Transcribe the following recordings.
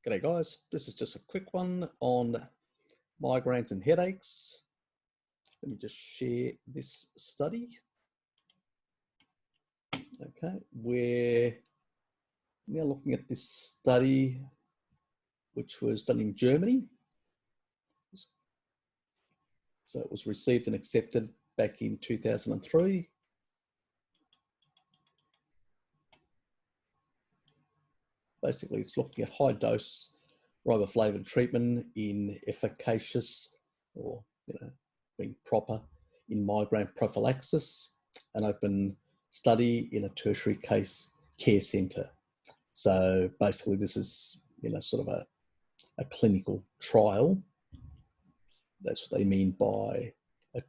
G'day guys, this is just a quick one on migraines and headaches. Let me just share this study. Okay, we're now looking at this study which was done in Germany. So it was received and accepted back in 2003. Basically, it's looking at high dose riboflavin treatment in efficacious or being proper in migraine prophylaxis, an open study in a tertiary care centre. So basically this is sort of a clinical trial. That's what they mean by a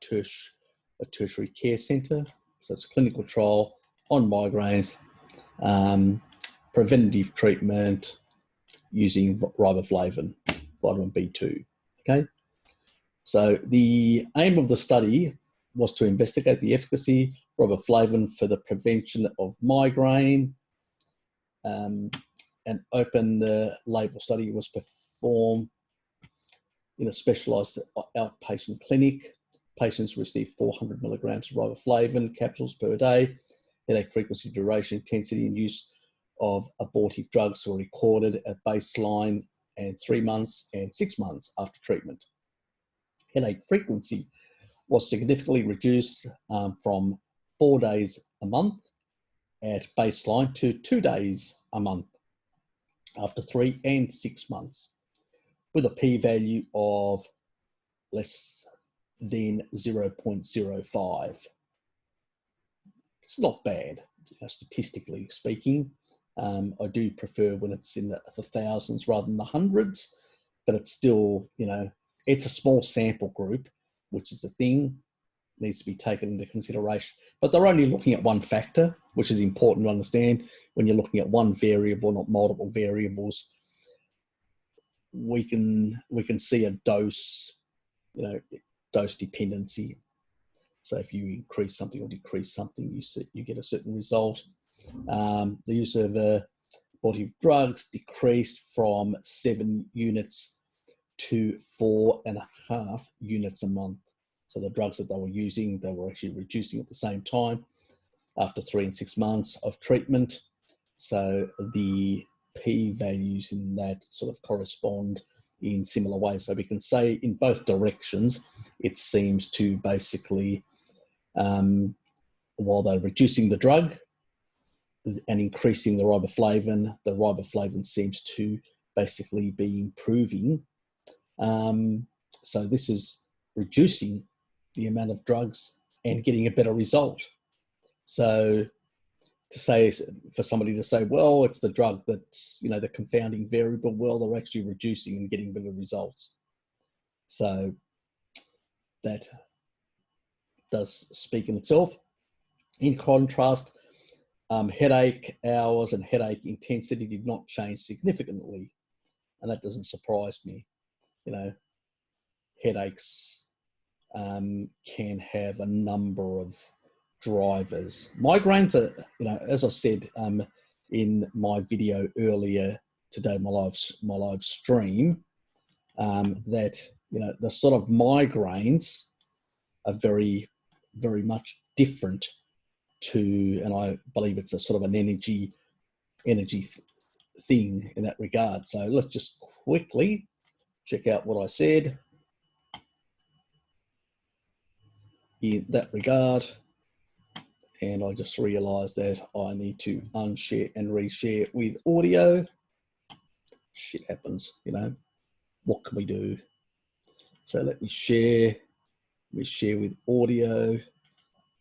tertiary care centre. So it's a clinical trial on migraines, preventative treatment using riboflavin, vitamin B2, okay? So the aim of the study was to investigate the efficacy of riboflavin for the prevention of migraine. An open label study was performed in a specialised outpatient clinic. Patients received 400 milligrams of riboflavin capsules per day. Headache frequency, duration, intensity and use of abortive drugs were recorded at baseline and 3 months and 6 months after treatment. Headache frequency was significantly reduced from 4 days a month at baseline to 2 days a month after 3 and 6 months, with a p-value of less than 0.05. It's not bad, statistically speaking. I do prefer when it's in the thousands rather than the hundreds, but it's still, it's a small sample group, which is the thing, needs to be taken into consideration. But they're only looking at one factor, which is important to understand. When you're looking at one variable, not multiple variables, we can see a dose, dose dependency. So if you increase something or decrease something, you get a certain result. The use of abortive drugs decreased from 7 units to 4.5 units a month. So the drugs that they were using, they were actually reducing at the same time after 3 and 6 months of treatment. So the p-values in that sort of correspond in similar ways. So we can say in both directions, it seems to basically, while they're reducing the drug and increasing the riboflavin seems to basically be improving. So this is reducing the amount of drugs and getting a better result. So to say, for somebody to say, well, it's the drug that's, the confounding variable, well, they're actually reducing and getting better results. So that does speak in itself. In contrast, headache hours and headache intensity did not change significantly. And that doesn't surprise me. Headaches can have a number of drivers. Migraines are, as I said in my video earlier today, my live stream, that the sort of migraines are very, very much different to, and I believe it's a sort of an energy thing in that regard. So let's just quickly check out what I said in that regard. And I just realized that I need to unshare and reshare with audio. Shit happens, what can we do? So let me share with audio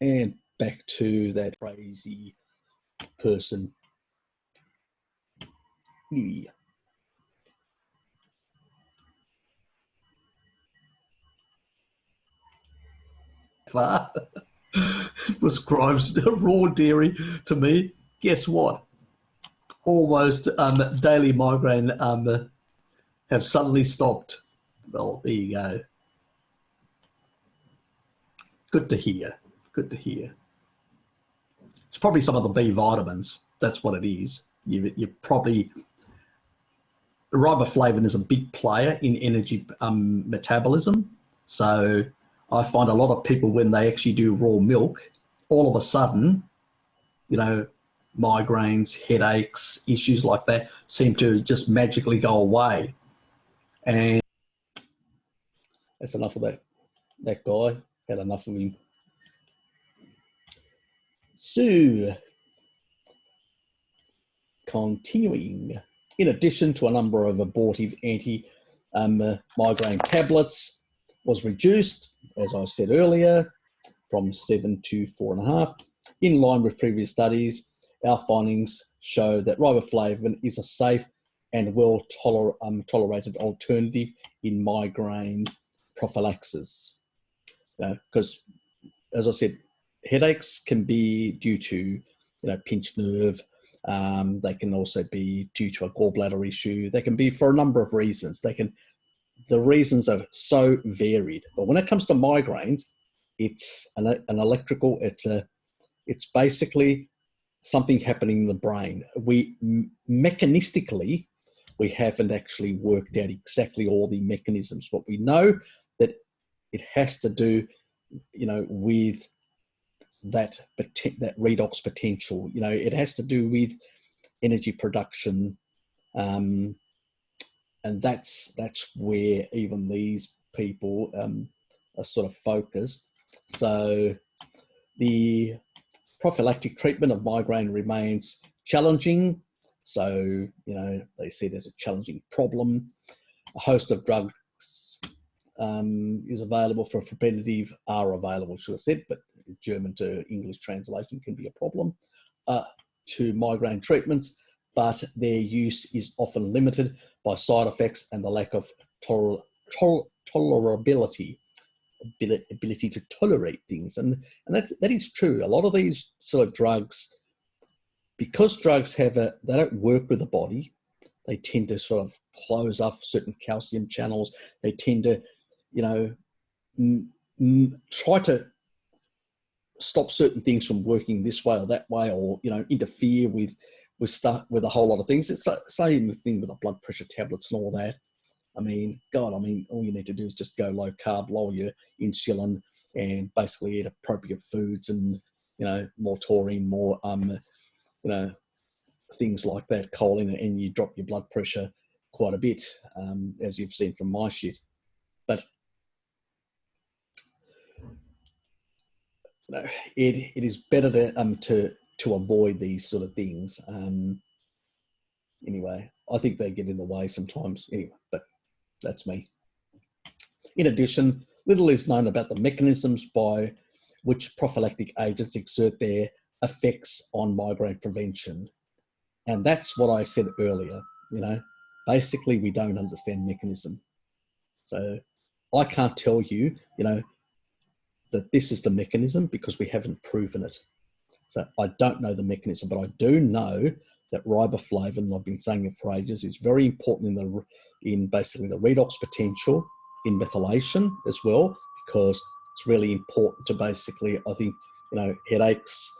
and back to that crazy person. Yeah. Prescribes raw dairy to me. Guess what? Almost daily migraine have suddenly stopped. Well, there you go. Good to hear. Good to hear. It's probably some of the B vitamins. That's what it is. You're probably riboflavin is a big player in energy metabolism. So I find a lot of people, when they actually do raw milk, all of a sudden, you know, migraines, headaches, issues like that seem to just magically go away. And that's enough of that. That guy had enough of him. So, continuing. In addition to a number of abortive anti-migraine tablets, was reduced, as I said earlier, from 7 to 4.5. In line with previous studies, our findings show that riboflavin is a safe and well-tolerated alternative in migraine prophylaxis. Because, as I said, headaches can be due to, pinched nerve. They can also be due to a gallbladder issue. They can be for a number of reasons. The reasons are so varied. But when it comes to migraines, it's an electrical. It's basically something happening in the brain. Mechanistically, we haven't actually worked out exactly all the mechanisms. But we know that it has to do, with that redox potential. It has to do with energy production, and that's where even these people are sort of focused. So the prophylactic treatment of migraine remains challenging. So, they see there's a challenging problem. A host of drugs is available for preventative, are available, should have said, but German to English translation can be a problem, to migraine treatments, but their use is often limited by side effects and the lack of tolerability, ability to tolerate things. And that is true. A lot of these sort of drugs, because drugs they don't work with the body, they tend to sort of close off certain calcium channels. They tend to, try to stop certain things from working this way or that way, or, interfere with a whole lot of things. It's the same thing with the blood pressure tablets and all that. I mean, all you need to do is just go low carb, lower your insulin, and basically eat appropriate foods and, more taurine, more, things like that, choline, and you drop your blood pressure quite a bit, as you've seen from my shit. But, it is better to avoid these sort of things. Anyway, I think they get in the way sometimes. Anyway, but that's me. In addition, little is known about the mechanisms by which prophylactic agents exert their effects on migraine prevention. And that's what I said earlier, basically we don't understand mechanism. So I can't tell you, that this is the mechanism because we haven't proven it. So I don't know the mechanism, but I do know that riboflavin, I've been saying it for ages, is very important in basically the redox potential in methylation as well, because it's really important to basically, I think, headaches,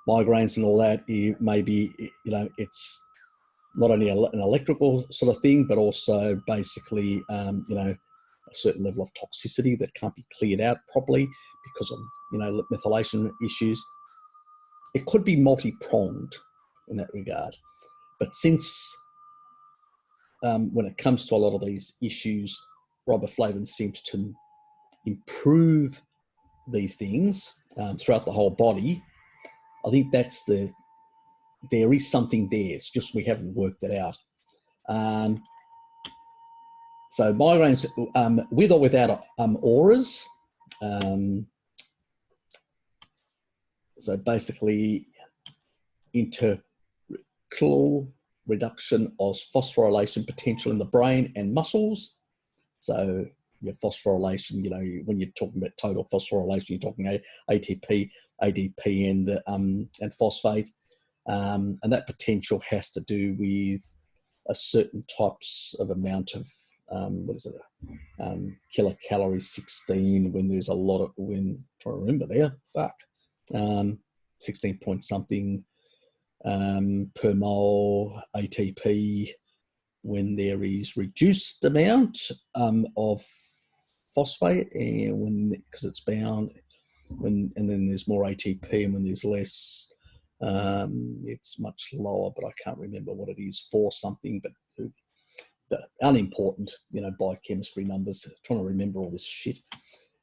migraines and all that, maybe, it's not only an electrical sort of thing, but also basically, a certain level of toxicity that can't be cleared out properly because of, methylation issues. It could be multi-pronged in that regard. But since when it comes to a lot of these issues, riboflavin seems to improve these things throughout the whole body, I think there is something there. It's just we haven't worked it out. So migraines with or without auras. So basically, intercalary reduction of phosphorylation potential in the brain and muscles. So your phosphorylation, when you're talking about total phosphorylation, you're talking ATP, ADP, and phosphate. And that potential has to do with a certain types of amount of, kilocalories 16, when there's a lot of, I'm trying to remember there, 16 point something per mole ATP, when there is reduced amount of phosphate, and because it's bound, and then there's more ATP, and when there's less, it's much lower, but I can't remember what it is for something, but unimportant, biochemistry numbers, trying to remember all this shit.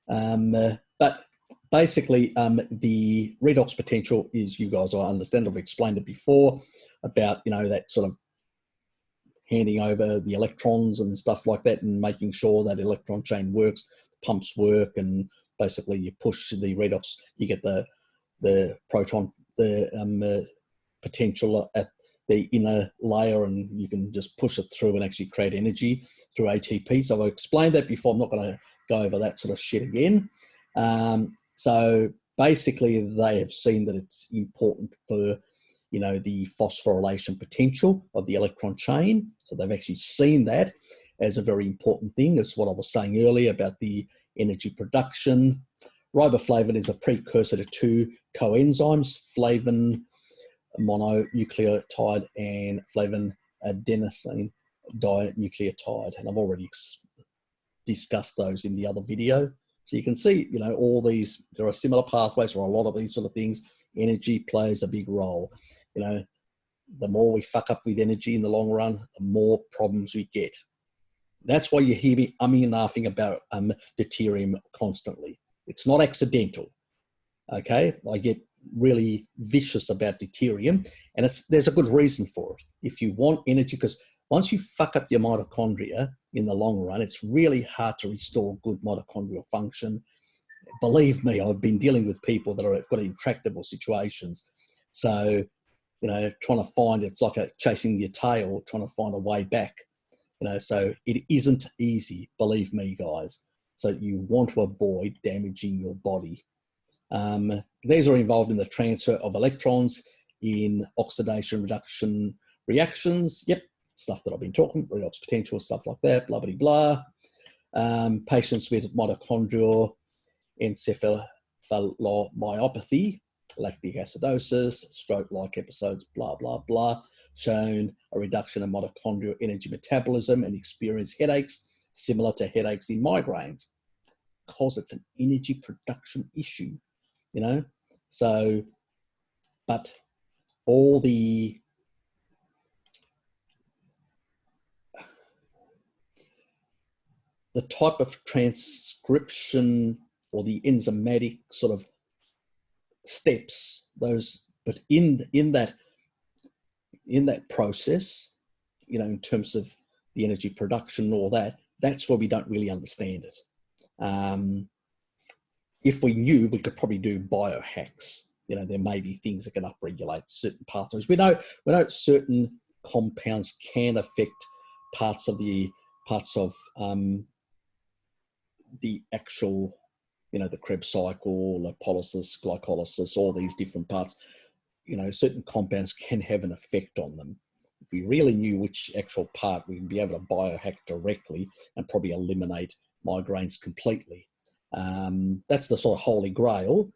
But basically, the redox potential is, you guys, I understand, I've explained it before, about, that sort of handing over the electrons and stuff like that, and making sure that electron chain works, pumps work, and basically you push the redox, you get the proton, the potential at the inner layer, and you can just push it through and actually create energy through ATP. So I've explained that before. I'm not going to go over that sort of shit again. So basically, they have seen that it's important for, the phosphorylation potential of the electron chain. So they've actually seen that as a very important thing. It's what I was saying earlier about the energy production. Riboflavin is a precursor to two coenzymes, flavin mononucleotide and flavin adenosine dinucleotide. And I've already discussed those in the other video. So you can see, all these, there are similar pathways for a lot of these sort of things. Energy plays a big role. The more we fuck up with energy in the long run, the more problems we get. That's why you hear me umming and ahhing about deuterium constantly. It's not accidental, okay? I get really vicious about deuterium, and there's a good reason for it. If you want energy, because once you fuck up your mitochondria in the long run, it's really hard to restore good mitochondrial function. Believe me, I've been dealing with people that have got intractable situations. So, trying to find, it's like chasing your tail, trying to find a way back. So it isn't easy, believe me, guys. So you want to avoid damaging your body. These are involved in the transfer of electrons in oxidation reduction reactions. Yep, stuff that I've been talking, redox potential, stuff like that, blah, blah, blah. Patients with mitochondrial encephalomyopathy, lactic acidosis, stroke-like episodes, blah, blah, blah, shown a reduction in mitochondrial energy metabolism and experience headaches similar to headaches in migraines, because it's an energy production issue, So, but all the type of transcription or the enzymatic sort of steps, but in that process, in terms of the energy production and all that, that's where we don't really understand it. If we knew, we could probably do biohacks. There may be things that can upregulate certain pathways. We know certain compounds can affect parts of the actual, the Krebs cycle, lipolysis, glycolysis, all these different parts. Certain compounds can have an effect on them. If we really knew which actual part, we would be able to biohack directly and probably eliminate migraines completely. That's the sort of holy grail.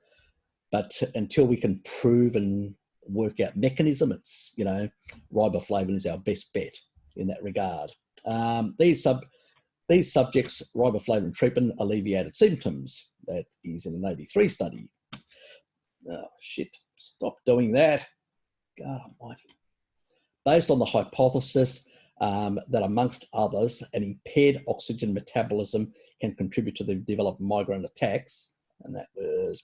But until we can prove and work out mechanism, it's, riboflavin is our best bet in that regard. These subjects, riboflavin treatment alleviated symptoms. That is in an 83 study. Oh, shit. Stop doing that. God almighty. Based on the hypothesis that, amongst others, an impaired oxygen metabolism can contribute to the development of migraine attacks. And that was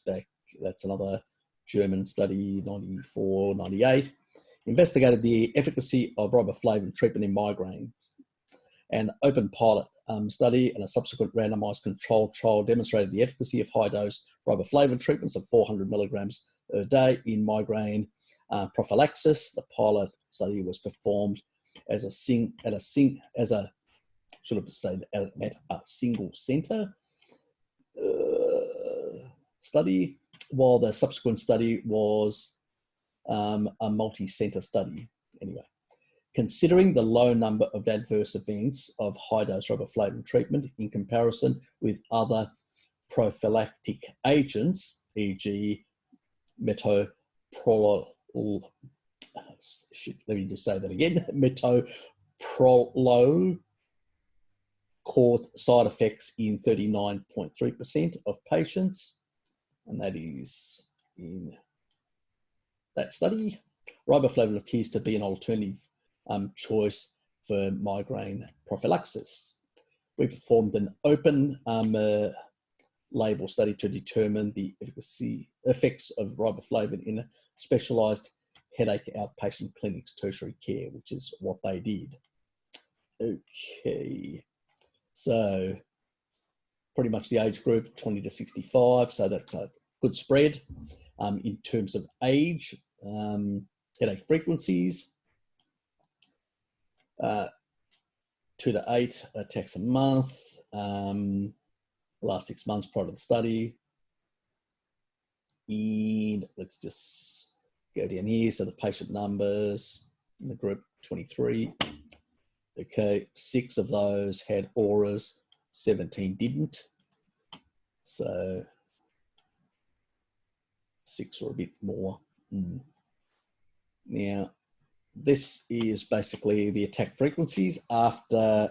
that's another German study, 94, 98, investigated the efficacy of riboflavin treatment in migraines. An open pilot study and a subsequent randomized controlled trial demonstrated the efficacy of high-dose riboflavin treatments of 400 milligrams a day in migraine prophylaxis. The pilot study was performed at a single center study, while the subsequent study was a multi-center study. Anyway, considering the low number of adverse events of high-dose riboflavin treatment in comparison with other prophylactic agents, e.g. metoprolol low caused side effects in 39.3% of patients, and that is in that study. Riboflavin appears to be an alternative choice for migraine prophylaxis. We performed an open label study to determine the effects of riboflavin in a specialised headache outpatient clinics tertiary care, which is what they did. Okay, so pretty much the age group 20 to 65, so that's a good spread. In terms of age, headache frequencies, 2 to 8 attacks a month, last 6 months prior to the study. And let's just go down here. So the patient numbers in the group, 23. Okay, 6 of those had auras, 17 didn't. So 6 or a bit more. Now, this is basically the attack frequencies after,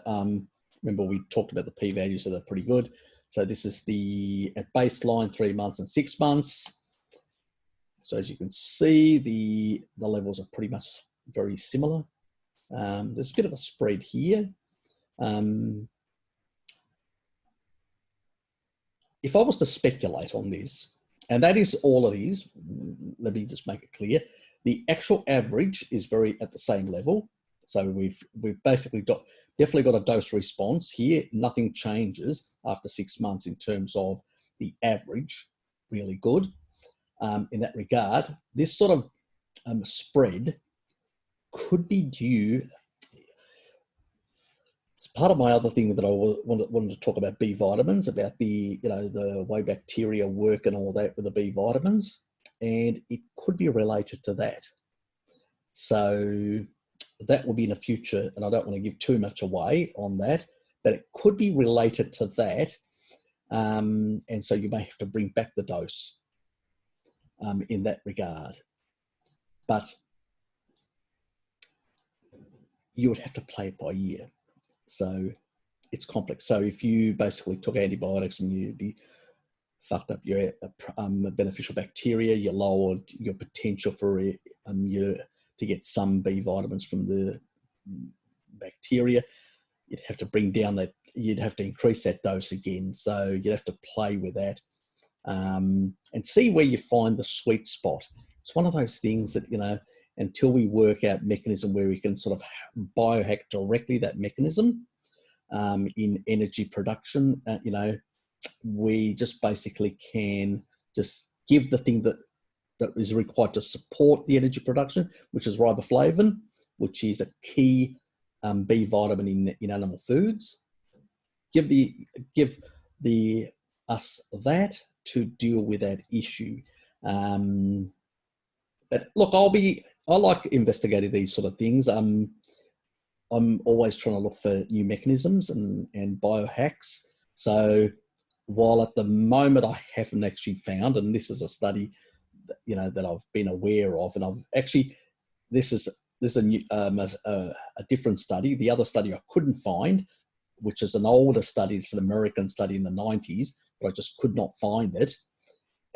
remember we talked about the p-values, so they're pretty good. So this is the at baseline 3 months and 6 months. So as you can see, the levels are pretty much very similar. There's a bit of a spread here. If I was to speculate on this, and that is all it is, let me just make it clear. The actual average is very at the same level. So we've basically definitely got a dose response here. Nothing changes after 6 months in terms of the average, really good. In that regard, this sort of spread could be due. It's part of my other thing that I wanted to talk about B vitamins, about the the way bacteria work and all that with the B vitamins, and it could be related to that. So that will be in the future, and I don't want to give too much away on that, but it could be related to that, and so you may have to bring back the dose in that regard. But you would have to play it by ear. So it's complex. So if you basically took antibiotics and you fucked up your beneficial bacteria, you lowered your potential for to get some B vitamins from the bacteria, you'd have to bring down that, you'd have to increase that dose again. So you'd have to play with that and see where you find the sweet spot. It's one of those things that, until we work out mechanism where we can sort of biohack directly that mechanism in energy production, we just basically can just give the thing that is required to support the energy production, which is riboflavin, which is a key B vitamin in animal foods. Give us that to deal with that issue. But look, I like investigating these sort of things. I'm always trying to look for new mechanisms and biohacks. So while at the moment I haven't actually found, and this is a study that I've been aware of, and I've actually, this is a new, a different study. The other study I couldn't find, which is an older study. It's an American study in the 90s, but I just could not find it.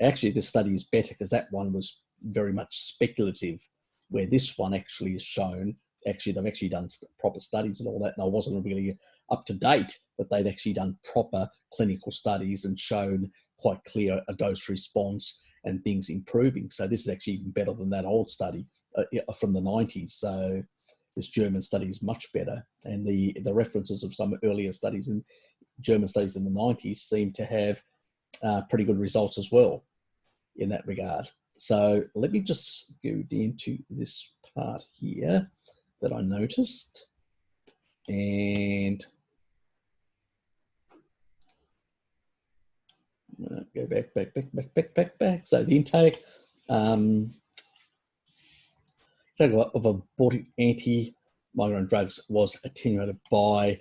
Actually, this study is better because that one was very much speculative, where this one actually is shown. Actually, they've actually done proper studies and all that, and I wasn't really up to date that they'd actually done proper clinical studies and shown quite clear a dose response and things improving. So this is actually even better than that old study from the 90s. So this German study is much better, and the references of some earlier studies in German studies in the 90s seem to have pretty good results as well in that regard. So let me just go into this part here that I noticed, and go back. So the intake of abortive anti-migraine drugs was attenuated by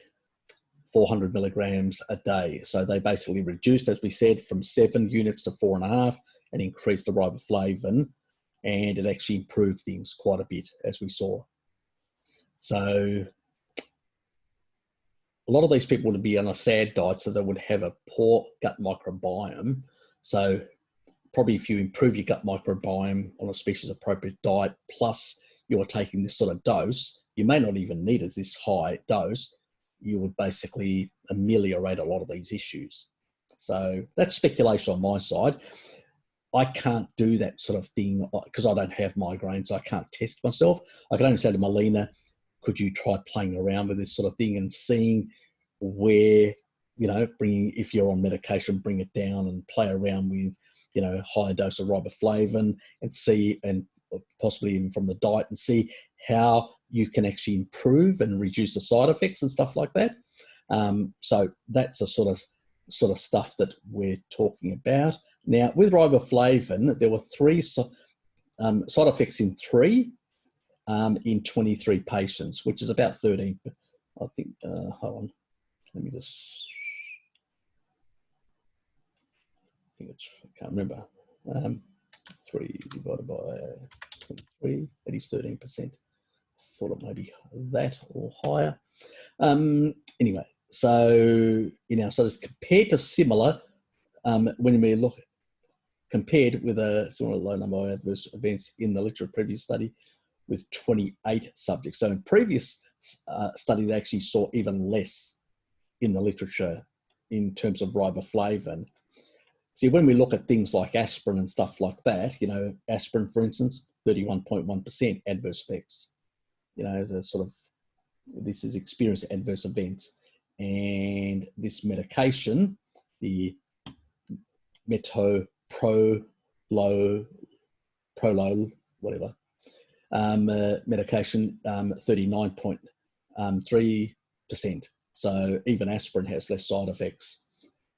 400 milligrams a day. So they basically reduced, as we said, from 7 units to 4.5 and increased the riboflavin, and it actually improved things quite a bit, as we saw. So a lot of these people would be on a SAD diet, so they would have a poor gut microbiome. So probably if you improve your gut microbiome on a species appropriate diet, plus you're taking this sort of dose, you may not even need this high dose, you would basically ameliorate a lot of these issues. So that's speculation on my side. I can't do that sort of thing because I don't have migraines. I can't test myself. I can only say to Melina, could you try playing around with this sort of thing and seeing where, bringing, if you're on medication, bring it down and play around with, higher dose of riboflavin and see, and possibly even from the diet, and see how you can actually improve and reduce the side effects and stuff like that. So that's the sort of stuff that we're talking about. Now, with riboflavin, there were 3 side effects in 23 patients, which is about 13. I think, hold on, let me just, I can't remember. 3 divided by 23, that is 13%. Thought it may be that or higher. Anyway, so, so it's compared to similar, when we look, compared with a similar low number of adverse events in the literature previous study with 28 subjects. So in previous study, they actually saw even less in the literature in terms of riboflavin. See, when we look at things like aspirin and stuff like that, aspirin, for instance, 31.1% adverse effects. The sort of, this is experienced adverse events. And this medication, the metoprolol, whatever, medication, 39.3%. So even aspirin has less side effects,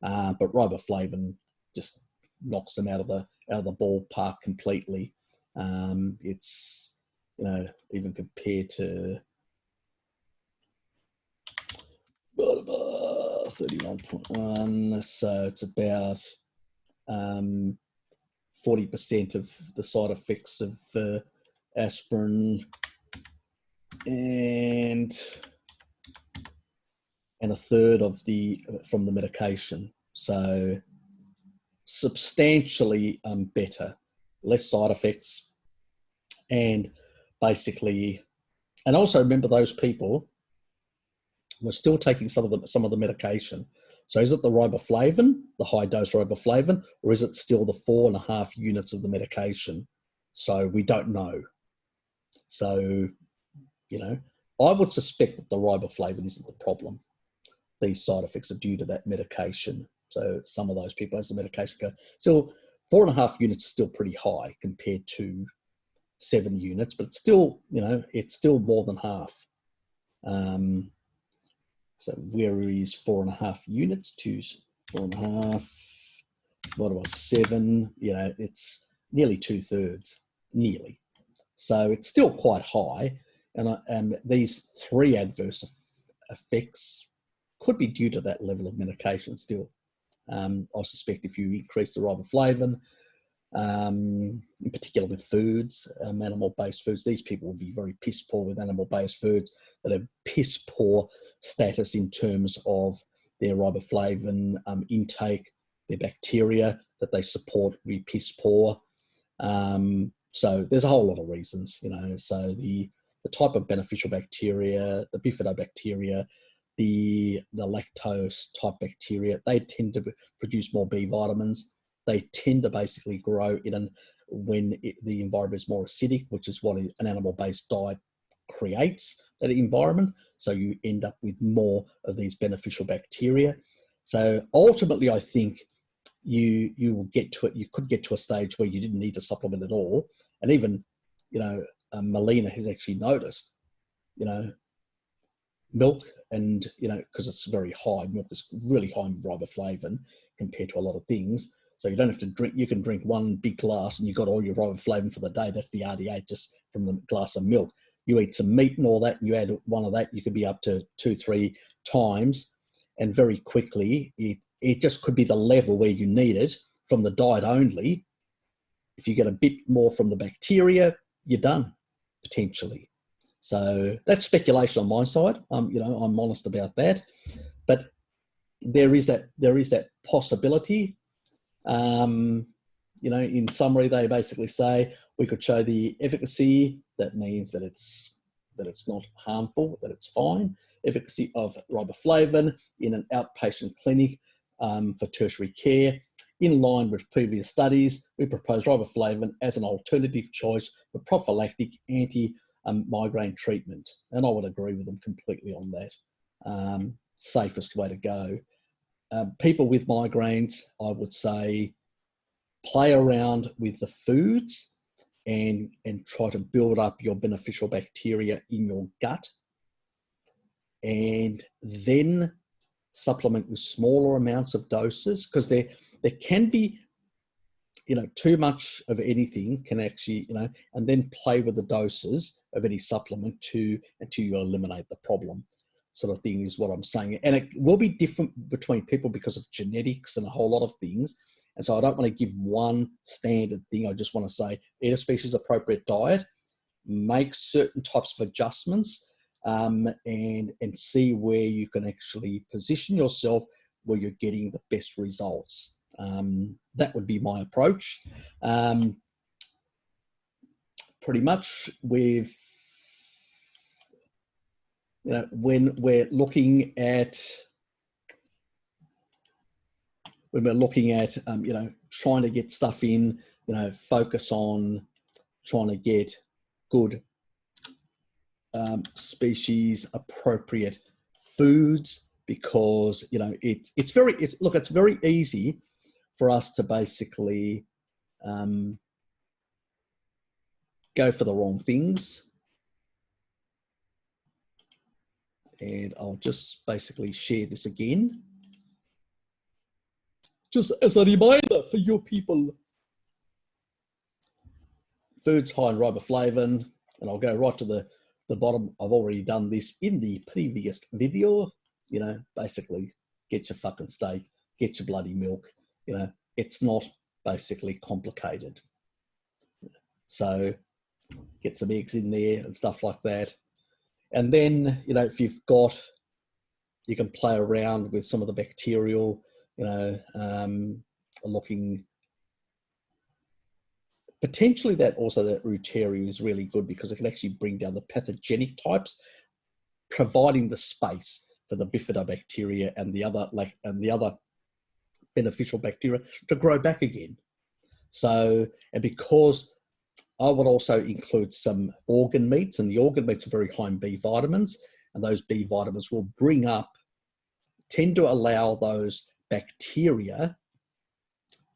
but riboflavin just knocks them out of the ballpark completely. It's, even compared to 31.1, so it's about 40% of the side effects of aspirin, and a third of from the medication. So substantially better, less side effects, and basically, and also remember those people were still taking some of the medication. So is it the riboflavin, the high dose riboflavin, or is it still the 4.5 units of the medication? So we don't know. So, I would suspect that the riboflavin isn't the problem. These side effects are due to that medication. So some of those people, as the medication goes, so 4.5 units is still pretty high compared to 7 units, but it's still, it's still more than half. So where is 4.5 units to 4.5, what about 7? It's nearly 2/3, nearly. So it's still quite high. And these 3 adverse effects could be due to that level of medication still. I suspect if you increase the riboflavin, in particular with foods, animal-based foods, these people will be very piss poor with animal-based foods that have piss poor status in terms of their riboflavin intake, their bacteria that they support will be piss poor. So there's a whole lot of reasons, so the type of beneficial bacteria, the bifidobacteria, the lactose type bacteria, they tend to produce more B vitamins. They tend to basically grow when the environment is more acidic, which is what an animal-based diet creates, that environment. So you end up with more of these beneficial bacteria. So ultimately, I think you will get to it. You could get to a stage where you didn't need to supplement at all. And even, Melina has actually noticed, milk, and because it's very high, milk is really high in riboflavin compared to a lot of things. So you don't have to drink, you can drink 1 big glass and you got all your riboflavin for the day. That's the RDA just from the glass of milk. You eat some meat and all that, and you add 1 of that, you could be up to 2-3 times, and very quickly it just could be the level where you need it from the diet only. If you get a bit more from the bacteria, you're done, potentially. So that's speculation on my side. You know, I'm honest about that, but there is that possibility. You know, in summary, they basically say we could show the efficacy. That means that it's not harmful, that it's fine. Efficacy of riboflavin in an outpatient clinic for tertiary care. In line with previous studies, we propose riboflavin as an alternative choice for prophylactic anti-migraine treatment. And I would agree with them completely on that. Safest way to go. People with migraines, I would say, play around with the foods and try to build up your beneficial bacteria in your gut, and then supplement with smaller amounts of doses, because there can be, you know, too much of anything can actually, you know, and then play with the doses of any supplement until you eliminate the problem, sort of thing is what I'm saying. And it will be different between people because of genetics and a whole lot of things. And so I don't want to give one standard thing. I just want to say, eat a species appropriate diet, make certain types of adjustments, and see where you can actually position yourself where you're getting the best results. That would be my approach. Pretty much with, you know, when we're looking at, you know, trying to get stuff in, you know, focus on trying to get good species appropriate foods, because, you know, it's very easy for us to basically go for the wrong things. And I'll just basically share this again, just as a reminder for you people. Foods high in riboflavin, and I'll go right to the bottom. I've already done this in the previous video. You know, basically, get your fucking steak, get your bloody milk. You know, it's not basically complicated. So get some eggs in there and stuff like that. And then, you know, if you've got, you can play around with some of the bacterial, you know, looking, potentially that Reuteri is really good because it can actually bring down the pathogenic types, providing the space for the bifidobacteria and the other beneficial bacteria to grow back again. So, and because I would also include some organ meats, and the organ meats are very high in B vitamins, and those B vitamins will tend to allow those bacteria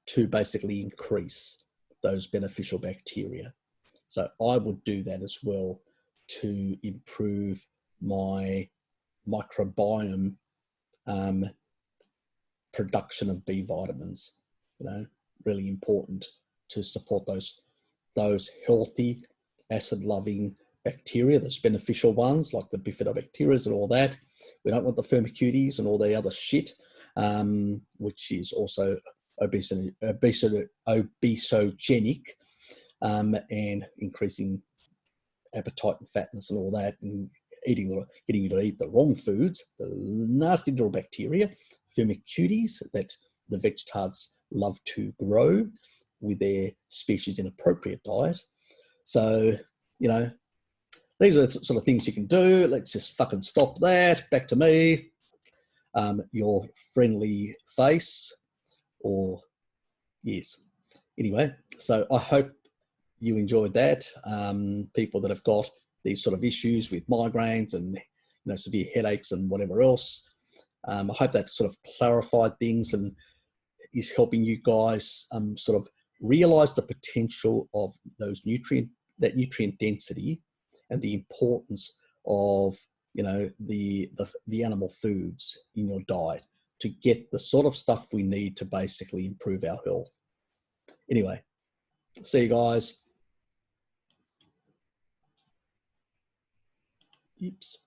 to basically increase those beneficial bacteria. So I would do that as well to improve my microbiome production of B vitamins. You know, really important to support those healthy acid-loving bacteria, those beneficial ones like the bifidobacteria and all that. We don't want the firmicutes and all the other shit, which is also obesogenic, and increasing appetite and fatness and all that, and getting you to eat the wrong foods, the nasty little bacteria, firmicutes, that the vegetards love to grow with their species in appropriate diet. So, you know, these are the sort of things you can do. Let's just fucking stop that. Back to me. Your friendly face, or yes. Anyway, so I hope you enjoyed that. People that have got these sort of issues with migraines and, you know, severe headaches and whatever else. I hope that sort of clarified things and is helping you guys sort of realize the potential of that nutrient density and the importance of, you know, the animal foods in your diet to get the sort of stuff we need to basically improve our health. Anyway, see you guys. Oops.